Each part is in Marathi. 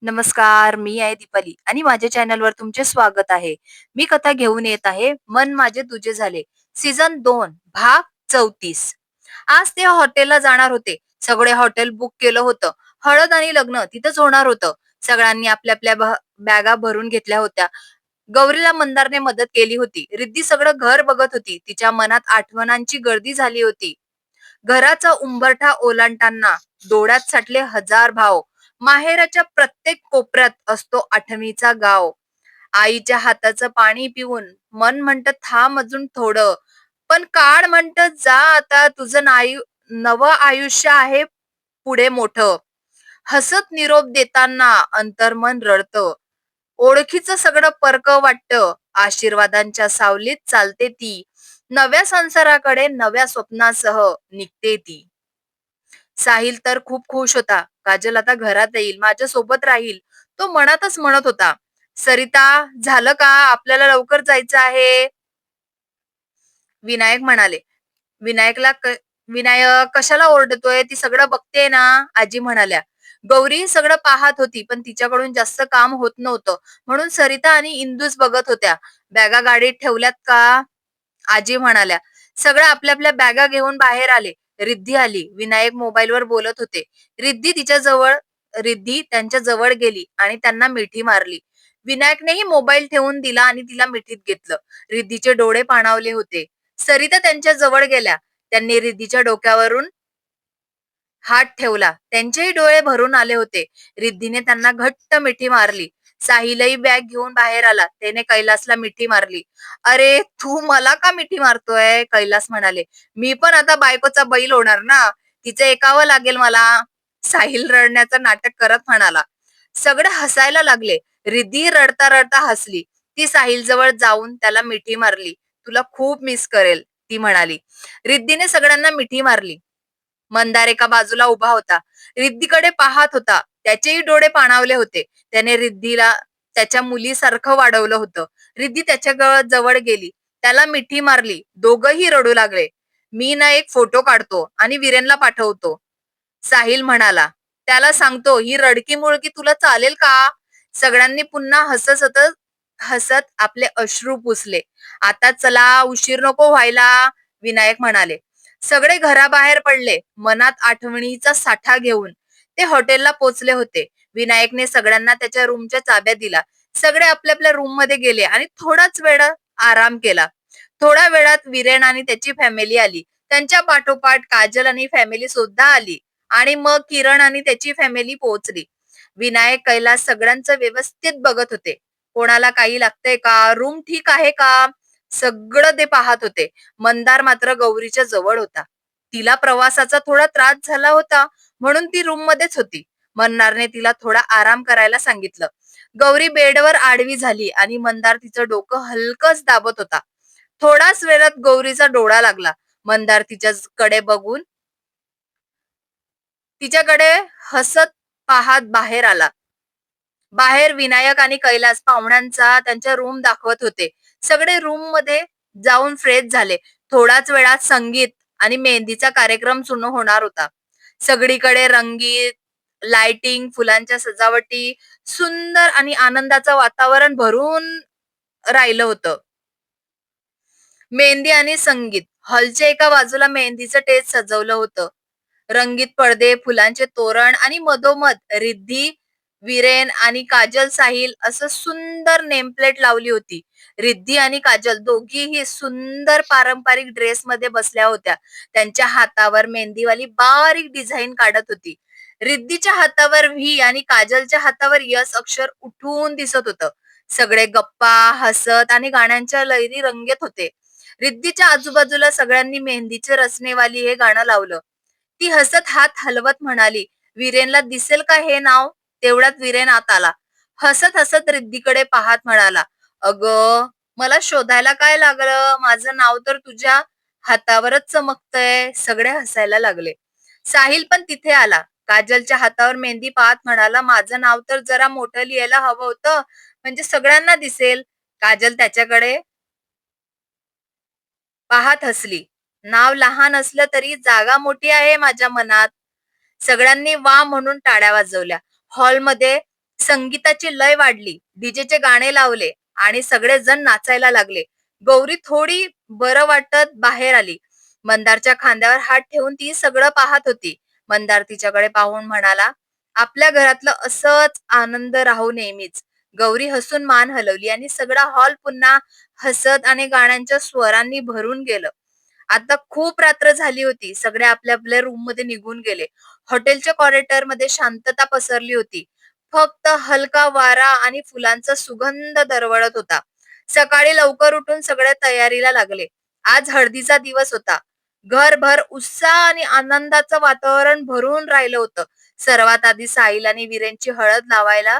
नमस्कार, मी आहे दीपाली आणि माझ्या चॅनलवर तुमचे स्वागत आहे. मी कथा घेऊन येत आहे, मन माझे तुझे झाले, सीझन 2 भाग 34. आज ते हॉटेलला जाणार होते. सगळे हॉटेल बुक केलं होतं. हळद आणि लग्न तिथंच होणार होतं. सगळ्यांनी आपल्या आपल्या बॅगा भरून घेतल्या होत्या. गौरीला मंदारने मदत केली होती. रिद्धी सगळं घर बघत होती. तिच्या मनात आठवणांची गर्दी झाली होती. घराचा उंबरठा ओलांडताना डोळ्यात साठले हजार भाव. माहेराच्या प्रत्येक कोपऱ्यात असतो आठवीचा गाव. आईच्या हाताचं पाणी पिऊन मन म्हणत थांब अजून थोडं, पण काळ म्हणत जा आता, तुझं नवं आयुष्य आहे पुढे मोठं. हसत निरोप देताना अंतर्मन रडतं. ओळखीचं सगळं परक वाटतं. आशीर्वादांच्या सावलीत चालते ती. नव्या संसाराकडे नव्या स्वप्नासह निघते ती. साहिल तर खूप खुश होता. काजल आता घरात येईल, माझ्या सोबत राहील. तो मनातच म्हणत होता. सरिता, झालं का? आपल्याला लवकर जायचं आहे. विनायक म्हणाले. विनायकला विनायक कशाला ओरडतोय? ती सगळं बघते ना, आजी म्हणाल्या. गौरी सगळं पाहत होती, पण तिच्याकडून जास्त काम होत नव्हतं. म्हणून सरिता आणि इंदूच बघत होत्या. बॅगा गाडीत ठेवल्यात का? आजी म्हणाल्या. सगळं आपल्या आपल्या बॅगा घेऊन बाहेर आले. रिद्धी आली. विनायक मोबाईलवर बोलत होते. रिद्धी त्यांच्या जवळ गेली आणि त्यांना मिठी मारली. विनायकनेही मोबाईल ठेवून दिला आणि तिला मिठीत घेतलं. रिद्धीचे डोळे पाणावले होते. सरिता त्यांच्या जवळ गेल्या. त्यांनी रिद्धीच्या डोक्यावरून हात ठेवला. त्यांचेही डोळे भरून आले होते. रिद्धीने त्यांना घट्ट मिठी मारली. साहिलही बॅग घेऊन बाहेर आला. त्याने कैलासला मिठी मारली. अरे, तू मला का मिठी मारतोय? कैलास म्हणाले. मी पण आता बायकोचा बैल होणार ना, तिचं ऐकावं लागेल मला. साहिल रडण्याचं नाटक करत म्हणाला. सगळे हसायला लागले. रिद्धी रडता रडता हसली. ती साहिल जवळ जाऊन त्याला मिठी मारली. तुला खूप मिस करेल, ती म्हणाली. रिद्धीने सगळ्यांना मिठी मारली. मंदार एका बाजूला उभा होता. रिद्धीकडे पाहत होता. त्याचेही डोळे पाणावले होते. त्याने रिद्धीला त्याच्या मुलीसारखं वाढवलं होतं. रिद्धी त्याच्या जवळ गेली. त्याला मिठी मारली. दोघही रडू लागले. मी ना एक फोटो काढतो आणि वीरेनला पाठवतो, साहिल म्हणाला. त्याला सांगतो, ही रडकी मुळकी तुला चालेल का? सगळ्यांनी पुन्हा हसत आपले अश्रू पुसले. आता चला, उशीर नको व्हायला, विनायक म्हणाले. सगळे घराबाहेर पडले, मनात आठवणीचा साठा घेऊन. ते हॉटेलला पोचले होते. विनायकने सगळ्यांना त्याच्या रूमच्या चाब्या दिला. सगळे आपल्या आपल्या रूम मध्ये गेले आणि थोडाच वेळ आराम केला. थोड्या वेळात वीरेन आणि त्याची फॅमिली आली. त्यांच्या पाठोपाठ काजल आणि फॅमिली सुद्धा आली आणि मग किरण आणि त्याची फॅमिली पोहोचली. विनायक कैलास सगळ्यांचं व्यवस्थित बघत होते. कोणाला काही लागतंय का? रूम ठीक आहे का? सगळं ते पाहत होते. मंदार मात्र गौरीच्या जवळ होता. तिला प्रवासाचा थोडा त्रास झाला होता, म्हणून ती रूम मध्येच होती. मंदारने तिला थोडा आराम करायला सांगितलं. गौरी बेडवर आडवी झाली आणि मंदार तिचं डोकं हलकच दाबत होता. थोडाच वेळात गौरीचा डोळा लागला. मंदार तिच्याकडे बघून तिच्याकडे हसत पाहत बाहेर आला. बाहेर विनायक आणि कैलास पाहुण्यांचा त्यांच्या रूम दाखवत होते. सगळे रूम मध्ये जाऊन फ्रेश झाले. थोड्याच वेळात संगीत आणि मेहंदीचा कार्यक्रम सुरू होणार होता. सगळीकडे रंगीत लाइटिंग, फुलांच्या सजावटी, सुंदर आणि आनंदाचं वातावरण भरून राहिलं होतं. मेहंदी आणि संगीत. हॉलच्या एका बाजूला मेहंदीचं टेज सजवलं होतं. रंगीत पडदे, फुलांचे तोरण आणि मधोमध रिद्धी, वीरेन आणि काजल, साहिल असं सुंदर नेमप्लेट लावली होती. रिद्धी आणि काजल दोघीही सुंदर पारंपरिक ड्रेस मध्ये बसल्या होत्या. त्यांच्या हातावर मेहंदीवाली बारीक डिझाईन काढत होती. रिद्धीच्या हातावर व्ही आणि काजलच्या हातावर यस अक्षर उठून दिसत होतं. सगळे गप्पा, हसत आणि गाण्यांच्या लयरी रंगत होते. रिद्धीच्या आजूबाजूला सगळ्यांनी मेहंदीचे रचनेवाली हे गाणं लावलं. ती हसत हात हलवत म्हणाली, वीरेनला दिसेल का हे नाव? तेवढ्यात वीरेन आत आला. हसत हसत रिद्धीकडे पाहत म्हणाला, अगं, मला शोधायला काय लागलं? माझं नाव तर तुझ्या हातावरच चमकतंय. सगळे हसायला लागले. साहिल पण तिथे आला. काजलच्या हातावर मेहंदी पाहत म्हणाला, माझं नाव तर जरा मोठं लिहायला हवं होतं, म्हणजे सगळ्यांना दिसेल. काजल त्याच्याकडे पाहत हसली. नाव लहान असलं तरी जागा मोठी आहे माझ्या मनात. सगळ्यांनी वा म्हणून टाळ्या वाजवल्या. हॉलमध्ये संगीताची लय वाढली, डीजेचे गाणे लावले आणि सगळेजण नाचायला लागले. गौरी थोडी बरं वाटत बाहेर आली. मंदारच्या खांद्यावर हात ठेवून ती सगळं पाहत होती. मंदार तिच्याकडे पाहून म्हणाला, "आपल्या घरातलं असंच आनंद राहू नेहमीच." गौरी हसून मान हलवली आणि सगळा हॉल पुन्हा हसत आणि गाण्यांच्या स्वरांनी भरून गेलं. आता खूप रात्र झाली होती. सगळे आपल्या आपल्या रूममध्ये निघून गेले. हॉटेलच्या कॉरिडॉरमध्ये शांतता पसरली होती. फक्त हलका वारा आणि फुलांचा सुगंध दरवळत होता. सकाळी लवकर उठून सगळे तयारीला लागले. आज हळदीचा दिवस होता. घरभर उत्साह आणि आनंदाचं वातावरण भरून राहिलं होतं. सर्वात आधी साहिल आणि वीरेनची हळद लावायला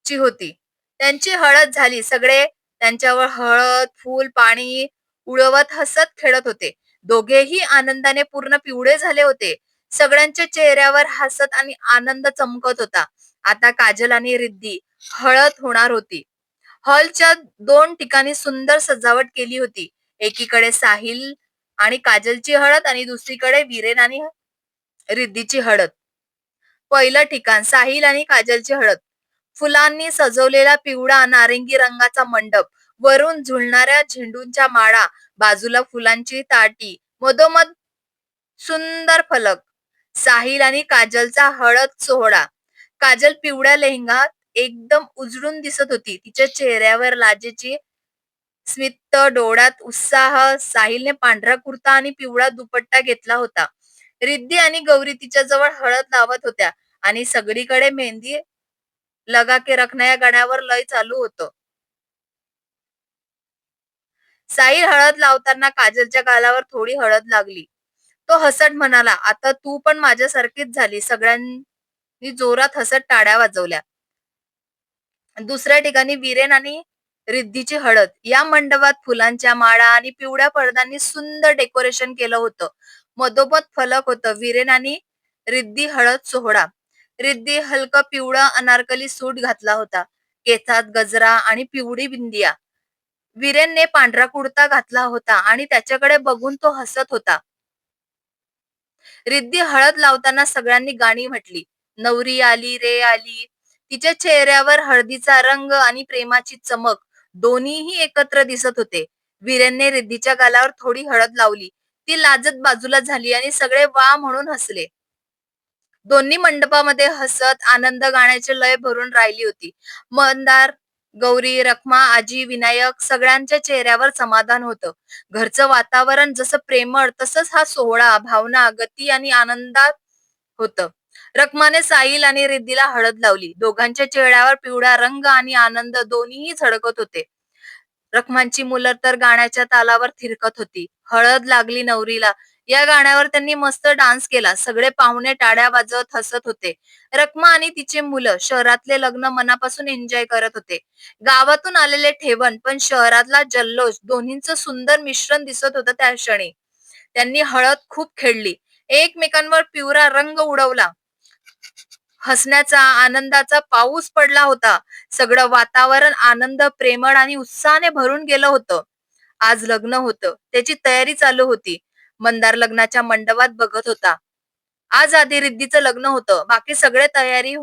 ची होती. त्यांची हळद झाली. सगळे त्यांच्यावर हळद, फूल, पाणी उडवत हसत खेळत होते. दोघेही आनंदाने पूर्ण पिवळे झाले होते. सगळ्यांच्या चेहऱ्यावर हसत आणि आनंद चमकत होता. आता काजल आणि रिद्धी हळद होणार होती. हॉलच्या 2 ठिकाणी सुंदर सजावट केली होती. एकीकडे साहिल आणि काजलची हळद आणि दुसरीकडे वीरेन आणि रिद्धीची हळद. पहिलं ठिकाण साहिल आणि काजलची हळद. फुलांनी सजवलेला पिवळा नारिंगी रंगाचा मंडप, वरून झुलणाऱ्या झेंडूंच्या माळा, बाजूला फुलांची ताटी, मधोमध सुंदर फलक. साहिल आणि काजलचा हळद सोहळा. काजल पिवळ्या लेहंगात एकदम उजळून दिसत होती. तिच्या चेहऱ्यावर लाजेची स्मित, डोळ्यात उत्साह. साहिलने पांढरा कुर्ता आणि पिवळा दुपट्टा घेतला होता. रिद्धी आणि गौरी तिच्याजवळ हळद लावत होत्या आणि सगळीकडे मेहंदी लगा के रखना या गाण्यावर लय चालू होतं. साहिल हळद लावताना काजलच्या गालावर थोडी हळद लागली. तो हसत म्हणाला, "आता तू पण माझ्यासारखीच झाली." सगळ्यांनी जोरात हसत टाळ्या वाजवल्या. दुसऱ्या ठिकाणी वीरेन आणि रिद्धीची हळद. या मंडपात फुलांच्या माळा आणि पिवळ्या पडद्यांनी सुंदर डेकोरेशन केलं होतं. मधोमध फलक होतं. वीरेन आणि रिद्धी हळद सोहळा. रिद्धी हलकं पिवळं अनारकली सूट घातला होता. केसात गजरा आणि पिवळी बिंदिया. वीरेनने पांढरा कुर्ता घातला होता आणि त्याच्याकडे बघून तो हसत होता. रिद्धी हळद लावताना सगळ्यांनी गाणी म्हटली. नवरी आली रे आली. तिच्या चेहऱ्यावर हळदीचा रंग आणि प्रेमाची चमक दोन्हीही एकत्र दिसत होते. वीरेनने रिद्धीच्या गालावर थोडी हळद लावली. ती लाजत बाजूला झाली आणि सगळे वा म्हणून हसले. दोन्ही मंडपामध्ये हसत आनंद गाण्याची लय भरून राहिली होती. मंदार, गौरी, रखमा, आजी, विनायक सगळ्यांच्या चेहऱ्यावर समाधान होतं. घरचं वातावरण जसं प्रेमळ तसंच हा सोहळा भावना, गती आणि आनंदात होतं. रखमाने साहिल आणि रिद्धीला हळद लावली. दोघांच्या चेहऱ्यावर पिवळा रंग आणि आनंद दोन्हीही झळकत होते. रखमांची मुलं तर गाण्याच्या तालावर थिरकत होती. हळद लागली नवरीला या गाण्यावर त्यांनी मस्त डान्स केला. सगळे पाहुणे टाळ्या वाजवत हसत होते. रखमा आणि तिचे मुलं शहरातले लग्न मनापासून एन्जॉय करत होते. गावातून आलेले ठेवण पण शहरातला जल्लोष दोन्हींचं सुंदर मिश्रण दिसत होतं त्या क्षणी. त्यांनी हळद खूप खेळली. एकमेकांवर पिवळा रंग उडवला. हसण्याचा, आनंदाचा पाऊस पडला होता. सगळं वातावरण आनंद, प्रेमळ आणि उत्साहाने भरून गेलं होतं. आज लग्न होतं. त्याची तयारी चालू होती. मंदार लग्नाच्या मंडपात बघत होता. आज आधी रिद्धीचं लग्न होतं. बाकी सगळे तयारी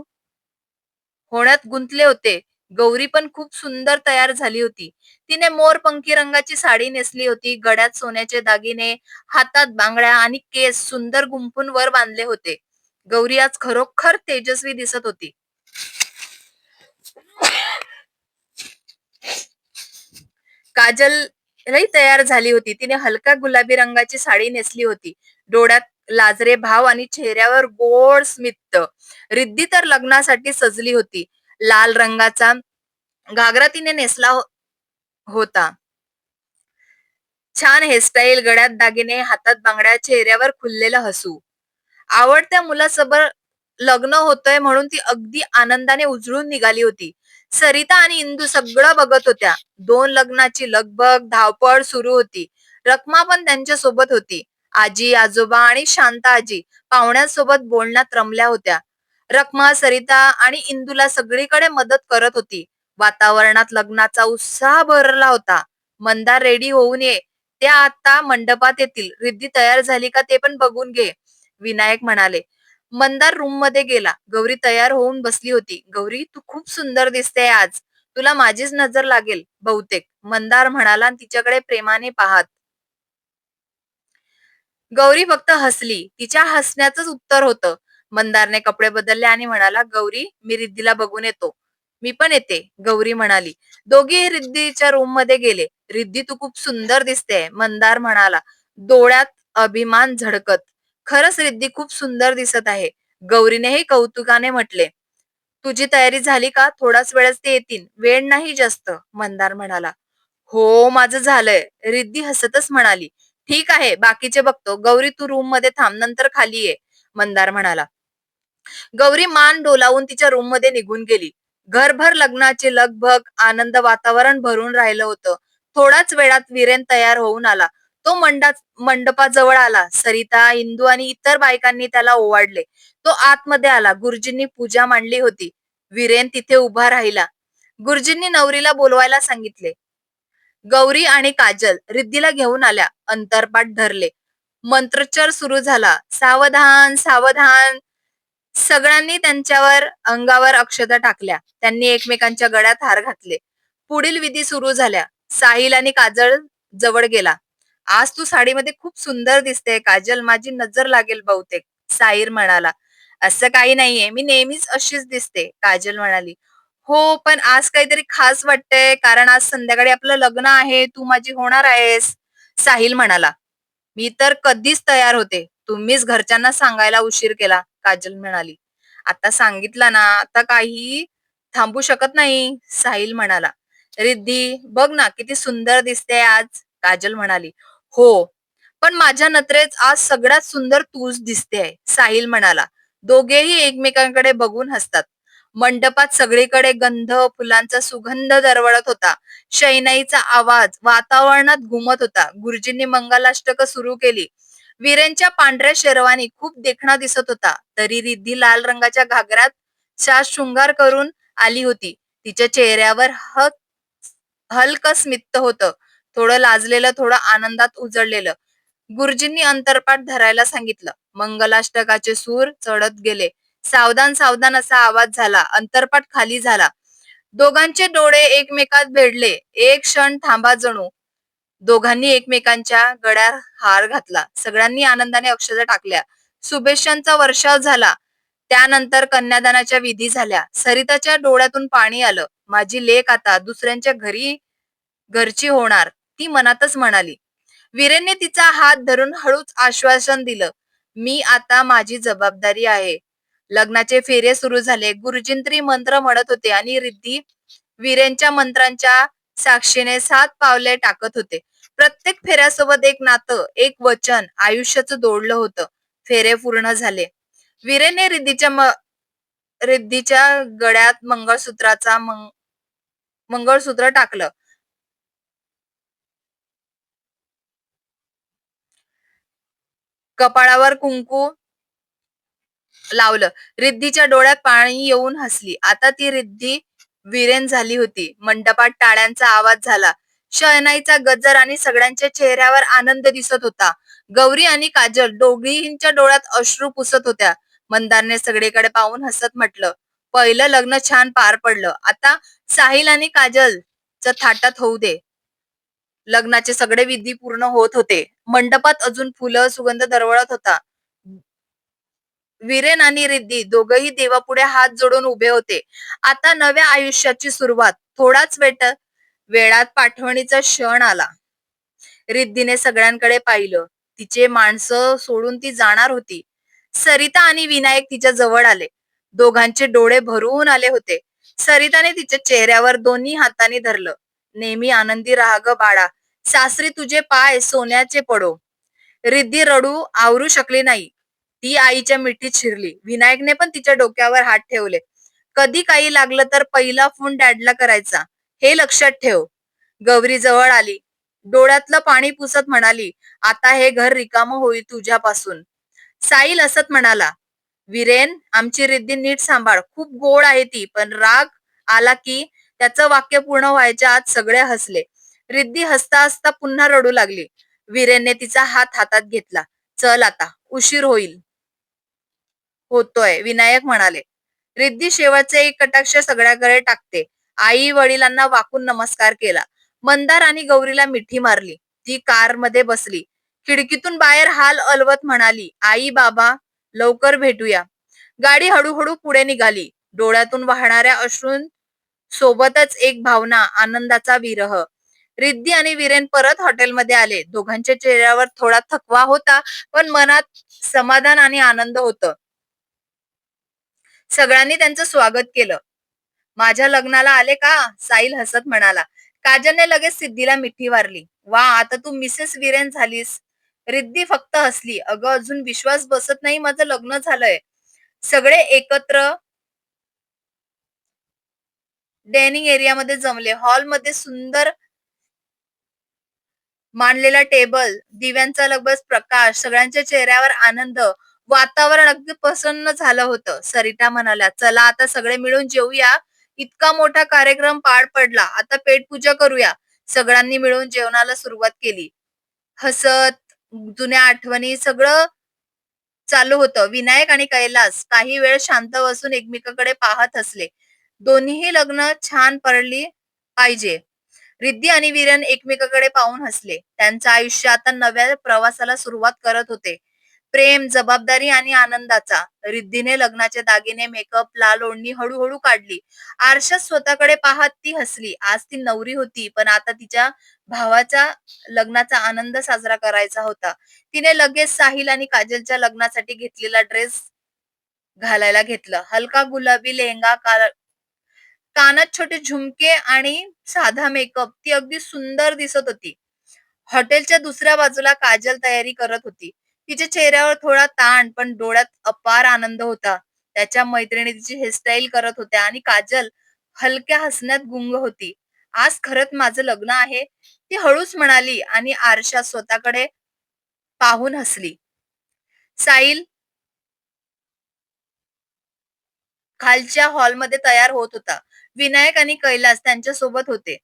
होण्यात गुंतले होते. गौरी पण खूप सुंदर तयार झाली होती. तिने मोरपंखी रंगाची साडी नेसली होती. गळ्यात सोन्याचे दागिने, हातात बांगड्या आणि केस सुंदर गुंफून वर बांधले होते. गौरी आज खरोखर तेजस्वी दिसत होती. काजल लई तयार झाली होती. तिने हलका गुलाबी रंगाची साडी नेसली होती. डोळ्यात लाजरे भाव आणि चेहऱ्यावर गोड स्मित. रिद्धी तर लग्नासाठी सजली होती. लाल रंगाचा घागरा तिने नेसला होता. छान हेअरस्टाईल, गळ्यात दागिने, हातात बांगड्या, चेहऱ्यावर खुललेलं हसू. आवडत्या मुलासोबत लग्न होतंय म्हणून ती अगदी आनंदाने उजळून निघाली होती. सरिता आणि इंदू सगळं बघत होत्या. 2 लग्नाची लगबग, धावपळ सुरू होती. रखमा पण त्यांच्या सोबत होती. आजी, आजोबा आणि शांता आजी पाहुण्यांसोबत बोलण्यात रमल्या होत्या. रखमा, सरिता आणि इंदूला सगळीकडे मदत करत होती. वातावरणात लग्नाचा उत्साह भरला होता. मंदार रेडी होऊन ये. त्या आता मंडपात येतील. रिद्धी तयार झाली का ते पण बघून घे, विनायक म्हणाले. मंदार रूम मध्ये गेला. गौरी तयार होऊन बसली होती. "गौरी, तू खूप सुंदर दिसते आज. तुला माझीच नजर लागेल बहुतेक," मंदार म्हणाला तिच्याकडे प्रेमाने पाहत. गौरी फक्त हसली. तिच्या हसण्याचंच उत्तर होतं. मंदारने कपडे बदलले आणि म्हणाला, "गौरी, मी रिद्धीला बघून येतो." "मी पण येते," गौरी म्हणाली. दोघेही रिद्धीच्या रूम मध्ये गेले. "रिद्धी, तू खूप सुंदर दिसते," मंदार म्हणाला, डोळ्यात अभिमान झळकत. "खरंच रिद्धी खूप सुंदर दिसत आहे," गौरीनेही कौतुकाने म्हटले. "तुझी तयारी झाली का? थोडाच वेळच ते येतील. वेळ नाही जास्त," मंदार म्हणाला. "हो, माझं झालंय," रिद्धी हसतच म्हणाली. "ठीक आहे, बाकीचे बघतो. गौरी, तू रूम मध्ये थांब, नंतर खाली ये," मंदार म्हणाला. गौरी मान डोलावून तिच्या रूम मध्ये निघून गेली. घरभर लग्नाचे लगबग, आनंद वातावरण भरून राहिलं होतं. थोड्याच वेळात वीरेन तयार होऊन आला. तो मंडपाजवळ आला. सरिता, इंदू आणि इतर बायकांनी त्याला ओवाळले. तो आतमध्ये आला. गुरुजींनी पूजा मांडली होती. वीरेन तिथे उभा राहिला. गुरुजींनी नवरीला बोलवायला सांगितले. गौरी आणि काजल रिद्धीला घेऊन आल्या. अंतरपाठ धरले. मंत्रोच्चार सुरू झाला. "सावधान, सावधान." सगळ्यांनी त्यांच्यावर अंगावर अक्षता टाकल्या. त्यांनी एकमेकांच्या गळ्यात हार घातले. पुढील विधी सुरू झाल्या. साहिल आणि काजल जवळ गेला. "आज तू साडीमध्ये खूप सुंदर दिसते काजल, माझी नजर लागेल बहुतेक," साहिल म्हणाला. "असं काही नाहीये, मी नेहमीच अशीच दिसते," काजल म्हणाली. "हो, पण आज काहीतरी खास वाटतंय, कारण आज संध्याकाळी आपलं लग्न आहे, तू माझी होणार आहेस," साहिल म्हणाला. "मी तर कधीच तयार होते. तुम्हीच घरच्यांना सांगायला उशीर केला," काजल म्हणाली. "आता सांगितलं ना, आता काही थांबू शकत नाही," साहिल म्हणाला. "रिद्धी, बघ ना किती सुंदर दिसते आज," काजल म्हणाली. "हो, पण माझ्या नजरेत आज सगळ्यात सुंदर तूच दिसतेय," साहिल म्हणाला. दोघेही एकमेकांकडे बघून हसतात. मंडपात सगळीकडे गंध, फुलांचा सुगंध दरवळत होता. शहनाईचा आवाज वातावरणात घुमत होता. गुरुजींनी मंगलाष्टक सुरू केली. वीरेनच्या पांढऱ्या शेरवानी खूप देखणा दिसत होता. तरी रिद्धी लाल रंगाच्या घागरात शृंगार करून आली होती. तिच्या चेहऱ्यावर हलकं स्मित होतं. थोडं लाजलेलं, थोडं आनंदात उजळलेलं. गुरुजींनी अंतरपाठ धरायला सांगितलं. मंगलाष्टकाचे सूर चढत गेले. सावधान, सावधान असा आवाज झाला. अंतरपाठ खाली झाला. दोघांचे डोळे एकमेकात भिडले. एक क्षण थांबा जणू. दोघांनी एकमेकांच्या गळ्यात हार घातला. सगळ्यांनी आनंदाने अक्षता टाकल्या. शुभेच्छांचा वर्षाव झाला. त्यानंतर कन्यादानाच्या विधी झाल्या. सरिताच्या डोळ्यातून पाणी आलं. "माझी लेक आता दुसऱ्यांच्या घरची होणार," ती मनातच म्हणाली. वीरेनने तिचा हात धरून हळूच आश्वासन दिलं. "मी आता माझी जबाबदारी आहे." लग्नाचे फेरे सुरू झाले. गुरुजींत्री मंत्र म्हणत होते आणि रिद्धी वीरेनच्या मंत्रांच्या साक्षीने 7 पावले टाकत होते. प्रत्येक फेऱ्यासोबत एक नातं, एक वचन आयुष्याचं जोडलं होतं. फेरे पूर्ण झाले. वीरेनने रिद्धीच्या गळ्यात मंगळसूत्र टाकलं. कपाळावर कुंकू लावलं. रिद्धीच्या डोळ्यात पाणी येऊन हसली. आता ती रिद्धी वीरेन झाली होती. मंडपात टाळ्यांचा आवाज झाला. शहनाईचा गजर आणि सगळ्यांच्या चेहऱ्यावर आनंद दिसत होता. गौरी आणि काजल दोघींच्या डोळ्यात अश्रू पुसत होत्या. मंदारने सगळीकडे पाहून हसत म्हटलं, "पहिलं लग्न छान पार पडलं. आता साहिल आणि काजलचं थाटात होऊ दे." लग्नाचे सगळे विधी पूर्ण होत होते. मंडपात अजून फुलं, सुगंध दरवळत होता. वीरेन आणि रिद्धी दोघही देवापुढे हात जोडून उभे होते. आता नव्या आयुष्याची सुरुवात. वेळात पाठवणीचा क्षण आला. रिद्धीने सगळ्यांकडे पाहिलं. तिचे माणसं सोडून ती जाणार होती. सरिता आणि विनायक तिच्या जवळ आले. दोघांचे डोळे भरून आले होते. सरिताने तिच्या चेहऱ्यावर दोन्ही हातांनी धरलं. "नेहमी आनंदी राहा ग बाळा. सासरी तुझे पाय सोन्याचे पडो." रिद्धी रडू आवरू शकली नाही. ती आईच्या मिठीत शिरली. विनायकने पण तिच्या डोक्यावर हात ठेवले. "कधी काही लागलं तर पहिला फोन डॅडला करायचा, हे लक्षात ठेव." गौरी जवळ आली. डोळ्यातलं पाणी पुसत म्हणाली, "आता हे घर रिकामं होईल तुझ्यापासून." साहिल असत म्हणाला, "वीरेन, आमची रिद्धी नीट सांभाळ. खूप गोड आहे ती, पण राग आला की." त्याचं वाक्य पूर्ण व्हायच्या आत सगळे हसले. रिद्धी हसता हसता पुन्हा रडू लागली. वीरेनने तिचा हात हातात घेतला. "चल आता, उशीर होईल." होतोय, विनायक म्हणाले. रिद्धी शेवटचे एक कटाक्ष सगळ्याकडे टाकते. आई वडिलांना वाकून नमस्कार केला. मंदार आणि गौरीला मिठी मारली. ती कारमध्ये बसली. खिडकीतून बाहेर हाल अलवत म्हणाली, आई बाबा लवकर भेटूया. गाडी हळूहळू पुढे निघाली. डोळ्यातून वाहणाऱ्या अश्रून सोबतच एक भावना, आनंदाचा विरह. रिद्धी आणि वीरेन परत हॉटेलमध्ये आले. दोघांच्या चेहऱ्यावर थोडा थकवा होता, पण मनात समाधान आणि आनंद होतं. सगळ्यांनी त्यांचं स्वागत केलं. माझ्या लग्नाला आले का? साहिल हसत म्हणाला. काजलने लगेच सिद्धीला मिठी मारली. वा, आता तू मिसेस वीरेन झालीस. रिद्धी फक्त हसली. अगं, अजून विश्वास बसत नाही, माझं लग्न झालंय. सगळे एकत्र डायनिंग एरियामध्ये जमले. हॉलमध्ये सुंदर मांडलेला टेबल, दिव्यांचा लगबग प्रकाश, सगळ्यांच्या चेहऱ्यावर आनंद. वातावरण अगदी प्रसन्न झालं होतं. सरिता म्हणाल्या, चला आता सगळे मिळून जेवूया. इतका मोठा कार्यक्रम पार पडला, आता पेटपूजा करूया. सगळ्यांनी मिळून जेवणाला सुरुवात केली. हसत, जुन्या आठवणी सगळं चालू होतं. विनायक आणि कैलास काही वेळ शांत बसून एकमेकांकडे पाहत हसले. दोन्हीही लग्न छान पडली पाहिजे. रिद्धी आणि वीरेन एकमेकांकडे पाहून हसले. त्यांचं आयुष्य आता नव्या प्रवासाला सुरुवात करत होते. प्रेम, जबाबदारी आणि आनंदाचा. रिद्धीने लग्नाचे दागिने, मेकअप, लाल ओढणी हळूहळू काढली. आरशात स्वतःकडे पाहत ती हसली. आज ती नवरी होती, पण आता तिच्या भावाच्या लग्नाचा आनंद साजरा करायचा होता. तिने लगेच साहिल आणि काजलच्या लग्नासाठी घेतलेला ड्रेस घालायला घेतलं. हलका गुलाबी लेहंगा, कानात छोटे झुमके आणि साधा मेकअप. ती अगदी सुंदर दिसत होती. हॉटेलच्या दुसऱ्या बाजूला काजल तयारी करत होती. तिच्या चेहऱ्यावर थोडा ताण, पण डोळ्यात अपार आनंद होता. त्याच्या मैत्रिणी तिची हेअरस्टाईल करत होत्या आणि काजल हलक्या हसण्यात गुंग होती. आज खरंच माझं लग्न आहे, ती हळूच म्हणाली आणि आरशात स्वतःकडे पाहून हसली. साहिल खालच्या हॉलमध्ये तयार होत होता. विनायक आणि कैलास त्यांच्या सोबत होते.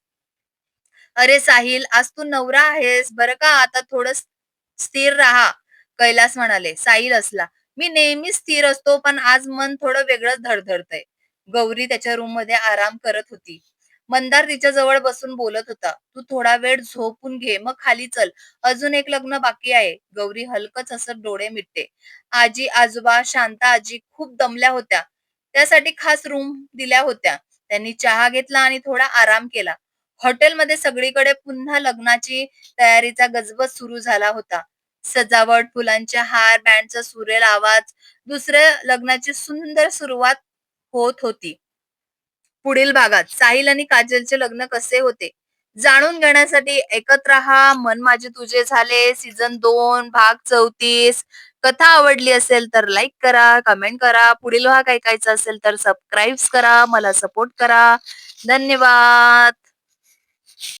अरे साहिल, आज तू नवरा आहेस बरं का, आता थोडं स्थिर राहा, कैलास म्हणाले. साहिल असला, मी नेहमी स्थिर असतो, पण आज मन थोडं वेगळंच धडधडतंय. गौरी त्याच्या रूम मध्ये आराम करत होती. मंदार तिच्या जवळ बसून बोलत होता. तू थोडा वेळ झोपून घे, मग खाली चल. अजून एक लग्न बाकी आहे. गौरी हलकच हसत डोळे मिटते. आजी आजोबा, शांता आजी खूप दमल्या होत्या. त्यासाठी खास रूम दिल्या होत्या. त्यांनी चहा घेतला आणि थोडा आराम केला. हॉटेलमध्ये सगळीकडे पुन्हा लग्नाची तयारीचा गजबज सुरू झाला होता. सजावट, फुलांचे हार, बँडचा सुरेल आवाज, दुसऱ्या लग्नाची सुंदर सुरुवात होत होती. पुढील भागात साहिल आणि काजलचे लग्न कसे होते जाणून घेण्यासाठी ऐकत रहा. मन माझे तुझे झाले सीझन 2 भाग 34. कथा आवडली असेल तर लाईक करा, कमेंट करा. पुढील भाग ऐकायचा असेल तर सबस्क्राईब करा, मला सपोर्ट करा. धन्यवाद.